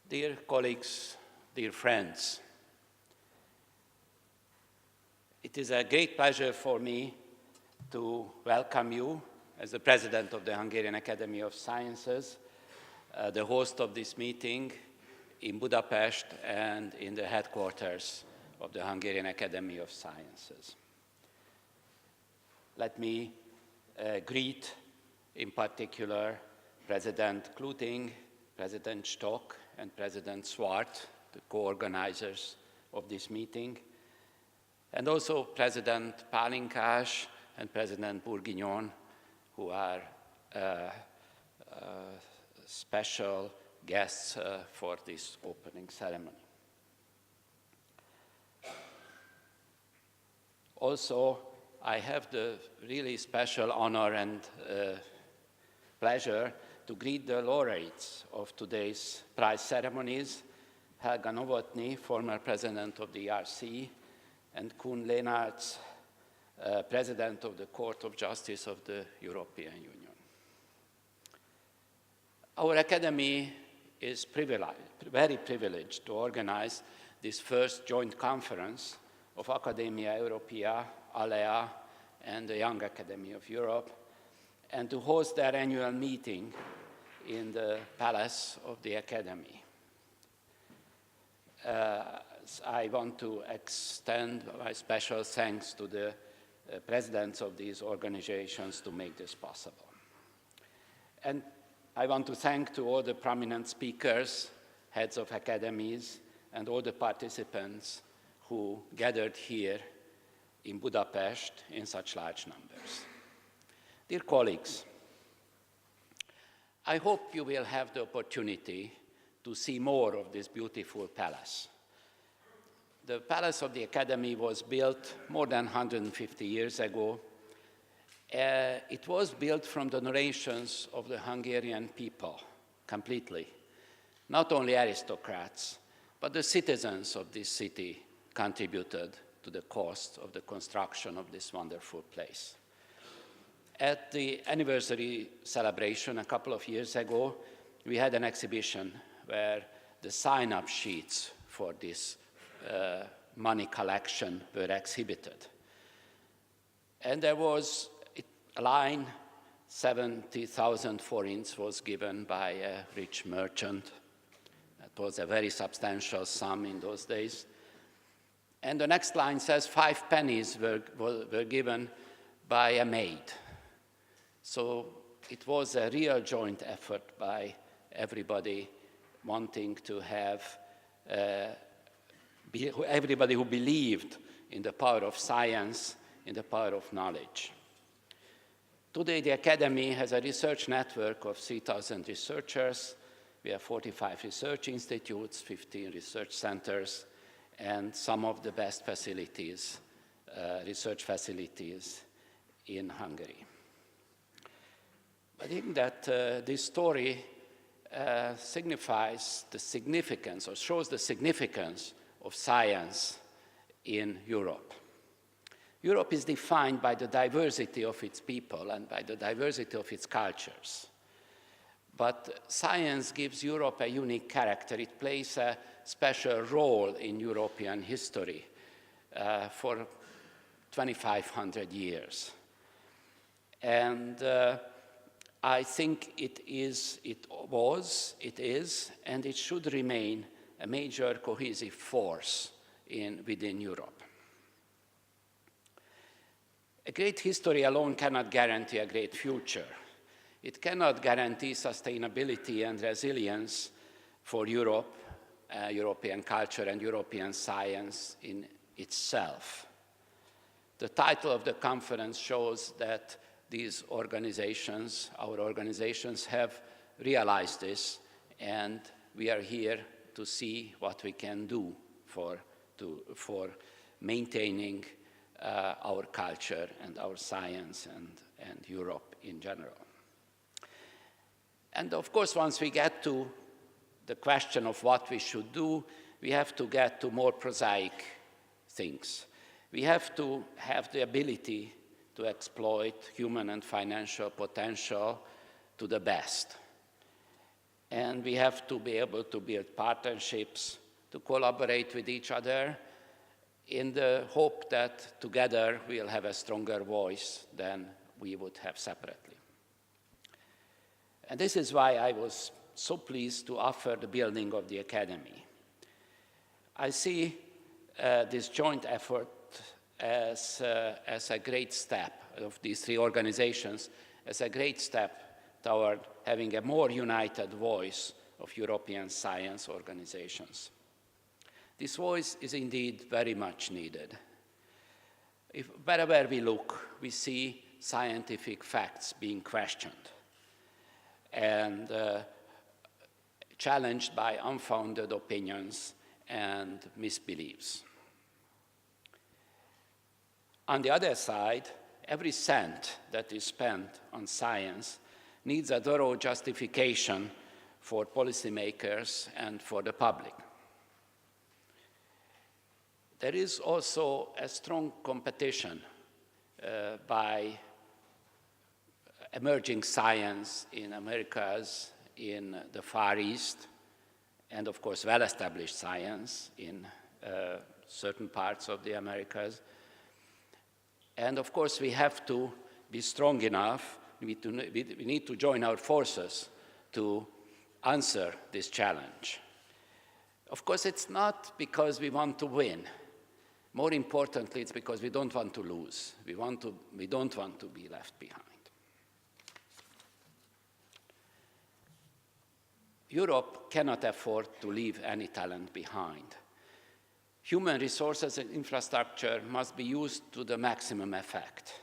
Dear colleagues, dear friends, it is a great pleasure for me to welcome you as the President of the Hungarian Academy of Sciences, the host of this meeting in Budapest and in the headquarters of the Hungarian Academy of Sciences. Let me greet in particular President Kluting, President Stock, and President Swart, the co-organizers of this meeting, and also President Pálinkás and President Bourguignon, who are special guests for this opening ceremony. Also, I have the really special honor and pleasure to greet the laureates of today's prize ceremonies, Helga Novotny, former president of the ERC, and Koen Leenaerts, president of the Court of Justice of the European Union. Our Academy is very privileged to organize this first joint conference of Academia Europaea, ALLEA, and the Young Academy of Europe, and to host their annual meeting in the Palace of the Academy. I want to extend my special thanks to the presidents of these organizations to make this possible. And I want to thank to all the prominent speakers, heads of academies, and all the participants who gathered here in Budapest in such large numbers. Dear colleagues, I hope you will have the opportunity to see more of this beautiful palace. The Palace of the Academy was built more than 150 years ago. It was built from the donations of the Hungarian people, completely. Not only aristocrats, but the citizens of this city contributed to the cost of the construction of this wonderful place. At the anniversary celebration a couple of years ago, we had an exhibition where the sign-up sheets for this money collection were exhibited. And there was a line, 70,000 forints was given by a rich merchant. That was a very substantial sum in those days. And the next line says 5 pennies were given by a maid. So it was a real joint effort by everybody wanting to have, everybody who believed in the power of science, in the power of knowledge. Today, the Academy has a research network of 3,000 researchers. We have 45 research institutes, 15 research centers, and some of the best facilities, research facilities in Hungary. I think that this story signifies the significance, or shows the significance of science in Europe. Europe is defined by the diversity of its people and by the diversity of its cultures. But science gives Europe a unique character. It plays a special role in European history for 2,500 years. And I think it is, and it should remain a major cohesive force within Europe. A great history alone cannot guarantee a great future. It cannot guarantee sustainability and resilience for Europe, European culture and European science in itself. The title of the conference shows that these organizations, our organizations, have realized this, and we are here to see what we can do for maintaining our culture and our science and Europe in general. And of course, once we get to the question of what we should do, we have to get to more prosaic things. We have to have the ability to exploit human and financial potential to the best. And we have to be able to build partnerships, to collaborate with each other in the hope that together we'll have a stronger voice than we would have separately. And this is why I was so pleased to offer the building of the Academy. I see this joint effort as a great step of these three organizations, as a great step toward having a more united voice of European science organizations. This voice is indeed very much needed. Wherever we look, we see scientific facts being questioned and challenged by unfounded opinions and misbeliefs. On the other side, every cent that is spent on science needs a thorough justification for policymakers and for the public. There is also a strong competition by emerging science in Americas, in the Far East, and of course well-established science in certain parts of the Americas. And of course we have to be strong enough, we need to join our forces to answer this challenge. Of course it's not because we want to win. More importantly, it's because we don't want to lose. We don't want to be left behind. Europe cannot afford to leave any talent behind. Human resources and infrastructure must be used to the maximum effect.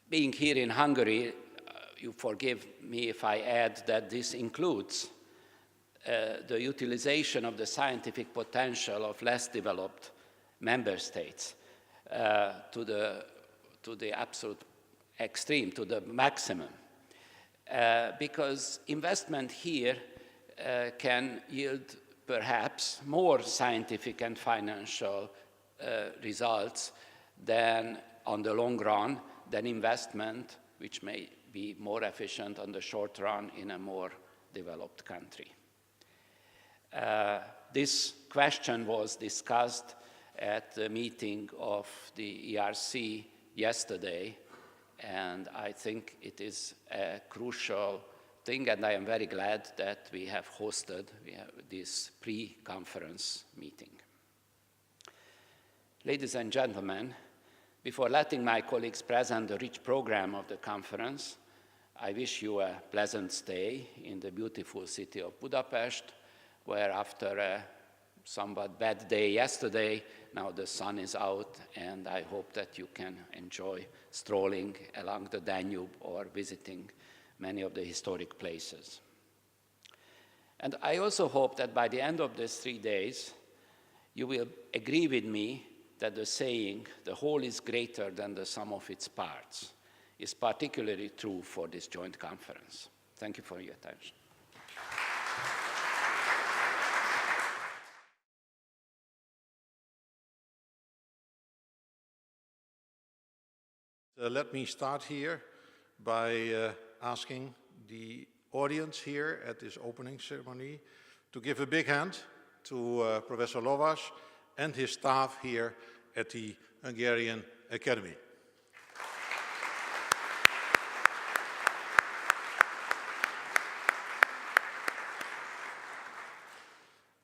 Being here in Hungary, you forgive me if I add that this includes the utilization of the scientific potential of less developed member states to the absolute extreme, to the maximum. Because investment here can yield perhaps more scientific and financial results than on the long run than investment which may be more efficient on the short run in a more developed country. This question was discussed at the meeting of the ERC yesterday, and I think it is a crucial thing, and I am very glad that we have hosted this pre-conference meeting. Ladies and gentlemen, before letting my colleagues present the rich program of the conference, I wish you a pleasant stay in the beautiful city of Budapest, where after a somewhat bad day yesterday, now the sun is out, and I hope that you can enjoy strolling along the Danube or visiting many of the historic places. And I also hope that by the end of these 3 days, you will agree with me that the saying, "the whole is greater than the sum of its parts," is particularly true for this joint conference. Thank you for your attention. Let me start here by asking the audience here at this opening ceremony to give a big hand to Professor Lovas and his staff here at the Hungarian Academy.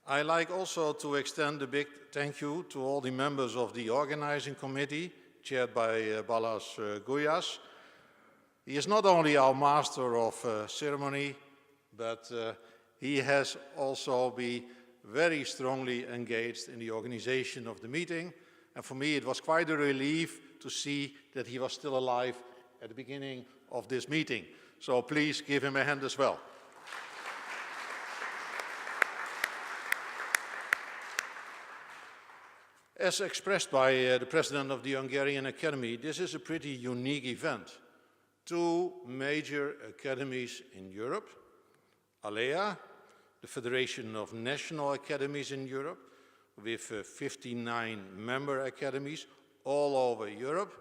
I like also to extend a big thank you to all the members of the organizing committee, chaired by Balázs Gulyás. He is not only our master of ceremony, but he has also been very strongly engaged in the organization of the meeting. And for me, it was quite a relief to see that he was still alive at the beginning of this meeting. So please give him a hand as well. As expressed by the President of the Hungarian Academy, this is a pretty unique event. 2 major academies in Europe, ALLEA, the Federation of National Academies in Europe, with 59 member academies all over Europe,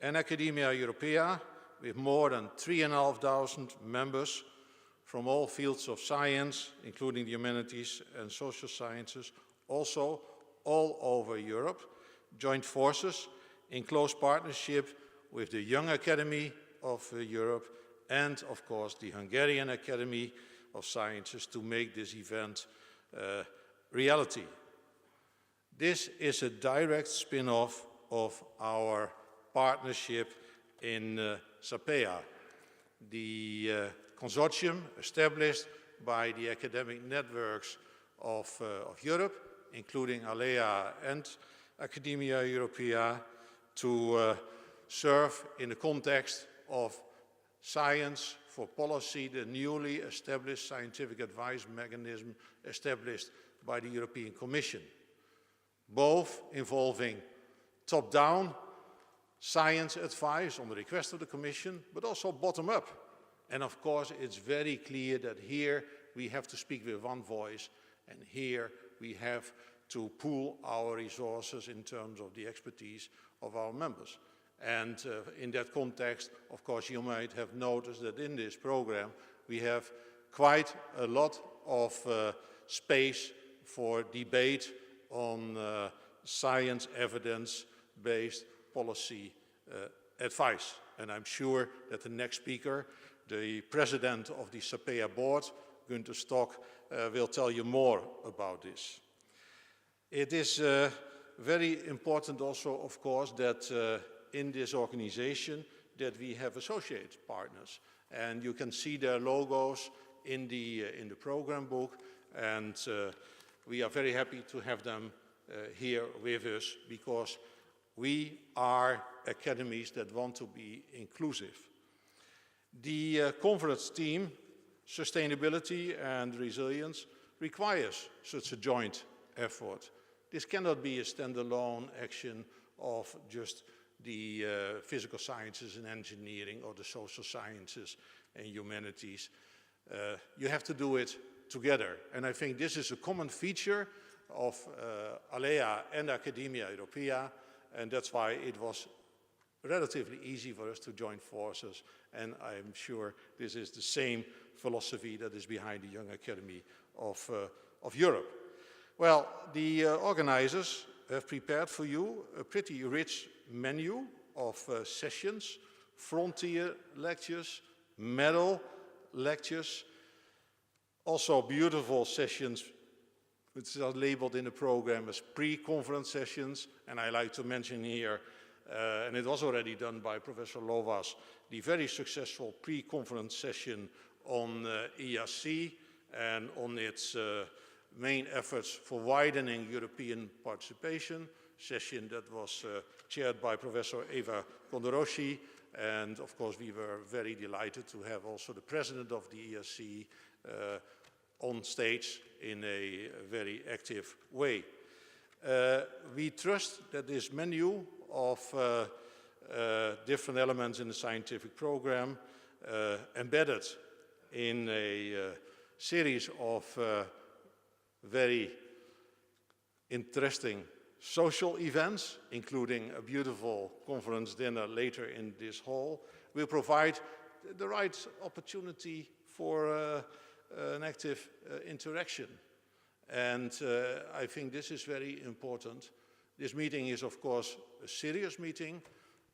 and Academia Europaea, with more than 3,500 members from all fields of science, including the humanities and social sciences, also all over Europe, joined forces in close partnership with the Young Academy of Europe and, of course, the Hungarian Academy of Sciences to make this event reality. This is a direct spin-off of our partnership in SAPEA, the consortium established by the academic networks of Europe, including ALLEA and Academia Europaea, to serve in the context of science for policy, the newly established scientific advice mechanism established by the European Commission, both involving top-down science advice on the request of the Commission, but also bottom-up. And of course, it's very clear that here we have to speak with one voice, and here we have to pool our resources in terms of the expertise of our members. And in that context, of course, you might have noticed that in this program we have quite a lot of space for debate on science evidence-based policy advice. And I'm sure that the next speaker, the president of the SAPEA board, Günther Stock, will tell you more about this. It is very important also, of course, that in this organization that we have associate partners. And you can see their logos in the program book, and we are very happy to have them here with us because we are academies that want to be inclusive. The conference theme, sustainability and resilience, requires such a joint effort. This cannot be a standalone action of just the physical sciences and engineering or the social sciences and humanities. You have to do it together. And I think this is a common feature of ALLEA and Academia Europaea, and that's why it was relatively easy for us to join forces, and I'm sure this is the same philosophy that is behind the Young Academy of Europe. Well, the organizers have prepared for you a pretty rich menu of sessions, frontier lectures, medal lectures, also beautiful sessions which are labeled in the program as pre-conference sessions, and I like to mention here, and it was already done by Professor Lovas, the very successful pre-conference session on ERC and on its main efforts for widening European participation, session that was chaired by Professor Eva Kondoroshi, and of course we were very delighted to have also the president of the ERC on stage in a very active way. We trust that this menu of different elements in the scientific program embedded in a series of very interesting social events, including a beautiful conference dinner later in this hall, will provide the right opportunity for an active interaction. And I think this is very important. This meeting is, of course, a serious meeting,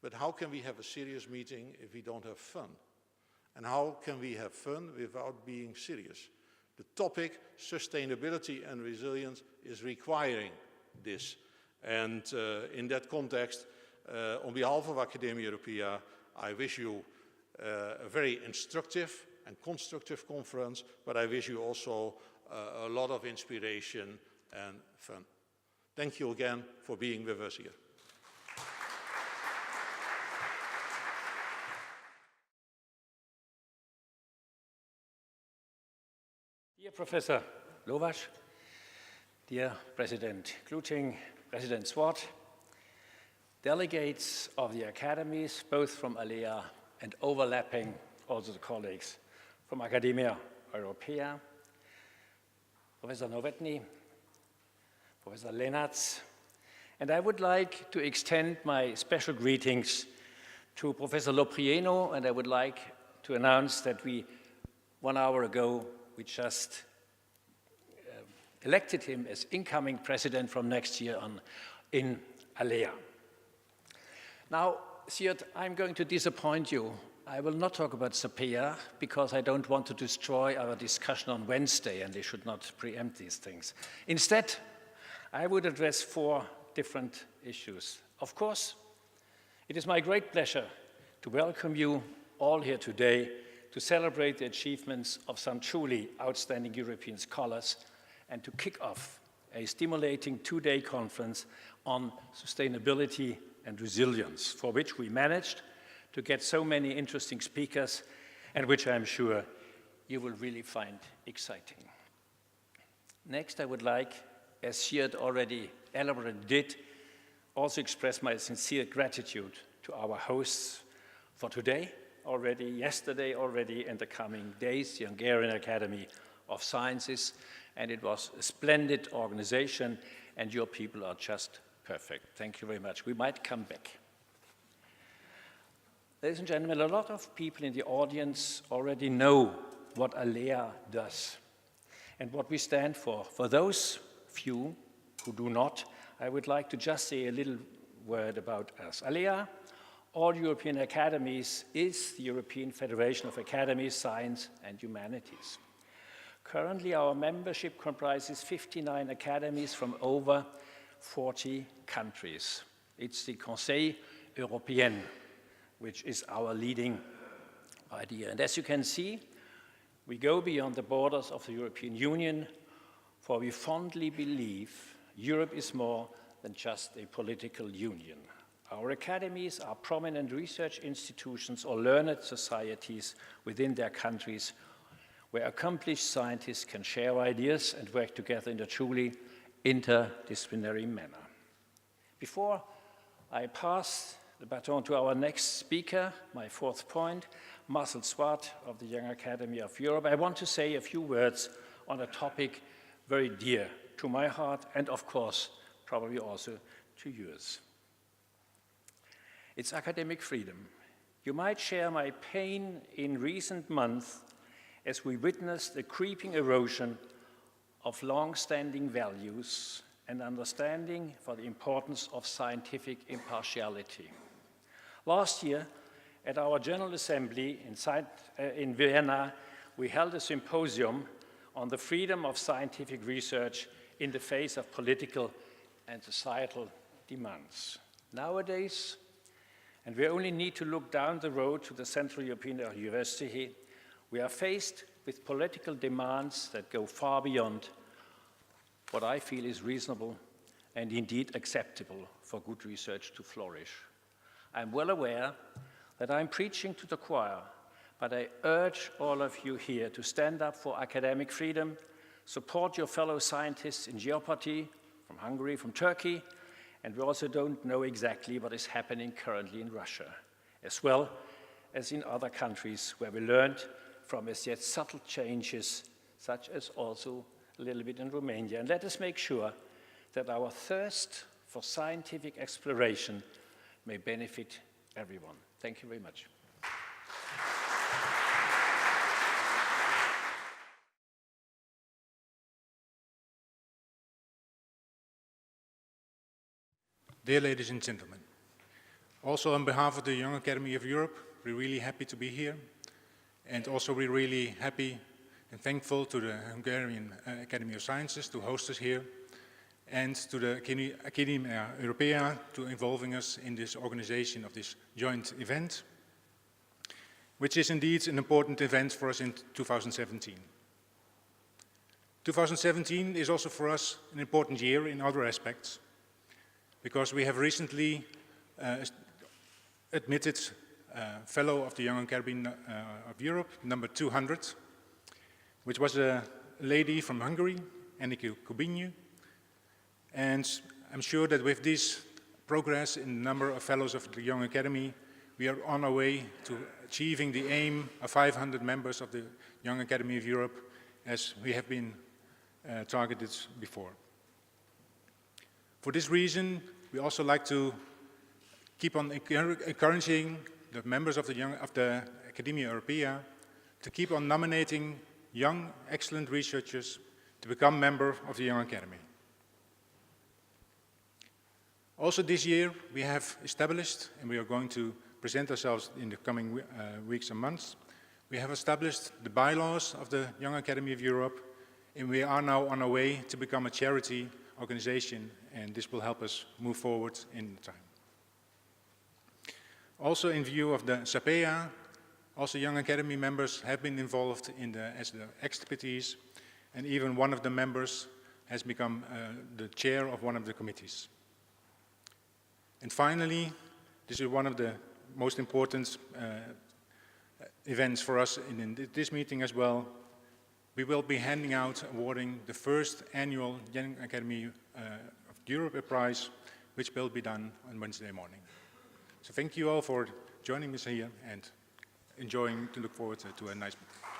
but how can we have a serious meeting if we don't have fun? And how can we have fun without being serious? The topic, sustainability and resilience, is requiring this. And in that context, on behalf of Academia Europaea, I wish you a very instructive and constructive conference, but I wish you also a lot of inspiration and fun. Thank you again for being with us here. Dear Professor Lovas, dear President Kluting, President Swart, delegates of the academies, both from ALLEA and overlapping also the colleagues from Academia Europaea, Professor Novotny, Professor Lennartz, and I would like to extend my special greetings to Professor Loprieno, and I would like to announce that we 1 hour ago, we just elected him as incoming president from next year on in ALLEA. Now, Siert, I'm going to disappoint you. I will not talk about SAPEA because I don't want to destroy our discussion on Wednesday, and they should not preempt these things. Instead, I would address 4 different issues. Of course, it is my great pleasure to welcome you all here today to celebrate the achievements of some truly outstanding European scholars and to kick off a stimulating 2-day conference on sustainability and resilience, for which we managed to get so many interesting speakers and which I'm sure you will really find exciting. Next, I would like, as Siert already elaborately did, also express my sincere gratitude to our hosts for today already, yesterday already, and the coming days, the Hungarian Academy of Sciences, and it was a splendid organization, and your people are just perfect. Thank you very much. We might come back. Ladies and gentlemen, a lot of people in the audience already know what ALLEA does and what we stand for. For those few who do not, I would like to just say a little word about us. ALLEA, All European Academies, is the European Federation of Academies, Science and Humanities. Currently, our membership comprises 59 academies from over 40 countries. It's the Conseil Européen, which is our leading idea. And as you can see, we go beyond the borders of the European Union, for we fondly believe Europe is more than just a political union. Our academies are prominent research institutions or learned societies within their countries where accomplished scientists can share ideas and work together in a truly interdisciplinary manner. Before I pass the baton to our next speaker, my 4th point, Marcel Swart of the Young Academy of Europe, I want to say a few words on a topic very dear to my heart and, of course, probably also to yours. It's academic freedom. You might share my pain in recent months as we witnessed a creeping erosion of long-standing values and understanding for the importance of scientific impartiality. Last year, at our General Assembly in Vienna, we held a symposium on the freedom of scientific research in the face of political and societal demands. Nowadays, and we only need to look down the road to the Central European University, we are faced with political demands that go far beyond what I feel is reasonable and indeed acceptable for good research to flourish. I'm well aware that I'm preaching to the choir, but I urge all of you here to stand up for academic freedom, support your fellow scientists in jeopardy from Hungary, from Turkey, and we also don't know exactly what is happening currently in Russia, as well as in other countries where we learned from as yet subtle changes, such as also a little bit in Romania. And let us make sure that our thirst for scientific exploration may benefit everyone. Thank you very much. Dear ladies and gentlemen, also on behalf of the Young Academy of Europe, we're really happy to be here. And also we're really happy and thankful to the Hungarian Academy of Sciences to host us here, and to the Academia Europaea to involving us in this organization of this joint event, which is indeed an important event for us in 2017. 2017 is also for us an important year in other aspects, because we have recently admitted fellow of the Young Academy of Europe, number 200, which was a lady from Hungary, Enikő Kubinyi. And I'm sure that with this progress in the number of fellows of the Young Academy, we are on our way to achieving the aim of 500 members of the Young Academy of Europe, as we have been targeted before. For this reason, we also like to keep on encouraging the members of the Academia Europaea to keep on nominating young, excellent researchers to become member of the Young Academy. Also this year, we have established, and we are going to present ourselves in the coming weeks and months, we have established the bylaws of the Young Academy of Europe, and we are now on our way to become a charity organization, and this will help us move forward in time. Also in view of the SAPEA, also Young Academy members have been involved as the expertise, and even one of the members has become the chair of one of the committees. And finally, this is one of the most important events for us in this meeting as well. We will be handing out, awarding the first annual Young Academy of Europe Prize, which will be done on Wednesday morning. So thank you all for joining us here and to look forward to a nice meeting.